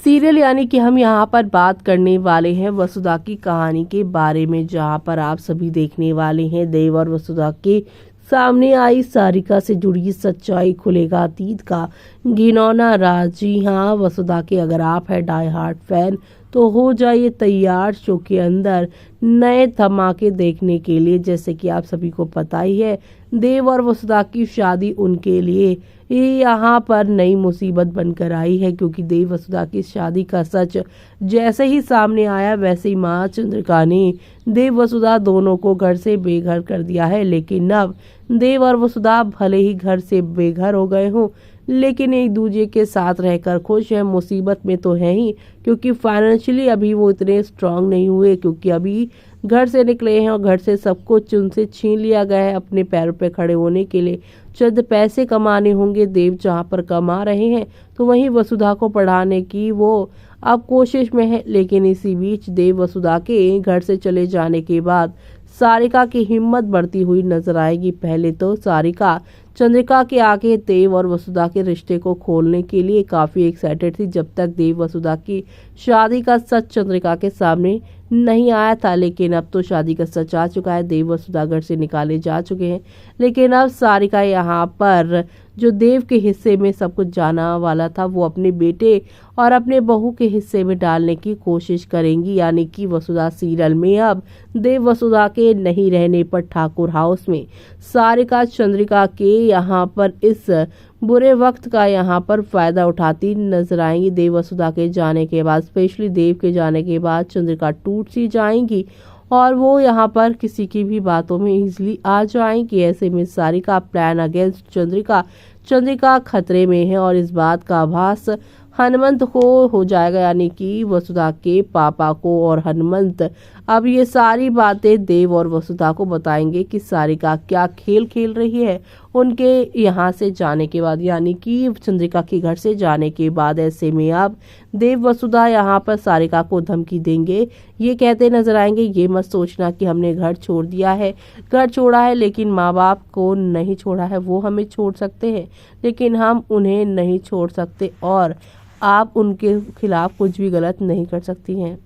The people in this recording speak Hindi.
सीरियल यानी कि हम यहाँ पर बात करने वाले हैं वसुधा की कहानी के बारे में, जहाँ पर आप सभी देखने वाले हैं देव और वसुधा के सामने आई सारिका से जुड़ी सच्चाई, खुलेगा अतीत का घिनौना राज। जी हाँ, वसुधा के अगर आप है डाई हार्ट फैन तो हो जाइए तैयार शो के अंदर नए धमाके देखने के लिए। जैसे कि आप सभी को पता ही है, देव और वसुधा की शादी उनके लिए यहाँ पर नई मुसीबत बनकर आई है, क्योंकि देव वसुधा की शादी का सच जैसे ही सामने आया वैसे ही माँ चंद्रिका ने देव वसुधा दोनों को घर से बेघर कर दिया है। लेकिन अब देव और वसुधा भले ही घर से बेघर हो गए हों, लेकिन एक दूसरे के साथ रहकर खुश है। मुसीबत में तो है ही, क्योंकि फाइनेंशियली अभी वो इतने स्ट्रांग नहीं हुए, क्योंकि अभी घर से निकले हैं और घर से सब कुछ उनसे छीन लिया गया है अपने पैरों पे खड़े होने के लिए। चंद पैसे कमाने होंगे, देव जहाँ पर कमा रहे हैं तो वहीं वसुधा को पढ़ाने की वो अब कोशिश में है। लेकिन इसी बीच देव वसुधा के घर से चले जाने के बाद सारिका की हिम्मत बढ़ती हुई नजर आएगी। पहले तो सारिका चंद्रिका के आगे देव और वसुधा के रिश्ते को खोलने के लिए काफी एक्साइटेड थी, जब तक देव वसुधा की शादी का सच चंद्रिका के सामने नहीं आया था। लेकिन अब तो शादी का सच आ चुका है, देव वसुधा घर से निकाले जा चुके हैं। लेकिन अब सारिका यहाँ पर जो देव के हिस्से में सब कुछ जाना वाला था वो अपने बेटे और अपने बहू के हिस्से में डालने की कोशिश करेंगी। यानी कि वसुधा सीरियल में अब देव वसुधा के नहीं रहने पर ठाकुर हाउस में सारिका चंद्रिका के यहाँ पर इस बुरे वक्त का यहाँ पर फायदा उठाती नजर आएंगी। देव वसुधा के जाने के बाद, स्पेशली देव के जाने के बाद चंद्रिका टूट सी जाएंगी और वो यहाँ पर किसी की भी बातों में इजली आ जाएंगी। ऐसे में सारिका प्लान अगेंस्ट चंद्रिका खतरे में है और इस बात का आभास हनुमंत को हो जाएगा, यानी कि वसुधा के पापा को। और हनुमंत अब ये सारी बातें देव और वसुधा को बताएंगे कि सारिका क्या खेल खेल रही है उनके यहाँ से जाने के बाद, यानी कि चंद्रिका के घर से जाने के बाद। ऐसे में अब देव वसुधा यहाँ पर सारिका को धमकी देंगे, ये कहते नजर आएंगे, ये मत सोचना कि हमने घर छोड़ दिया है, घर छोड़ा है लेकिन माँ बाप को नहीं छोड़ा है। वो हमें छोड़ सकते हैं लेकिन हम उन्हें नहीं छोड़ सकते, और आप उनके खिलाफ कुछ भी गलत नहीं कर सकती हैं।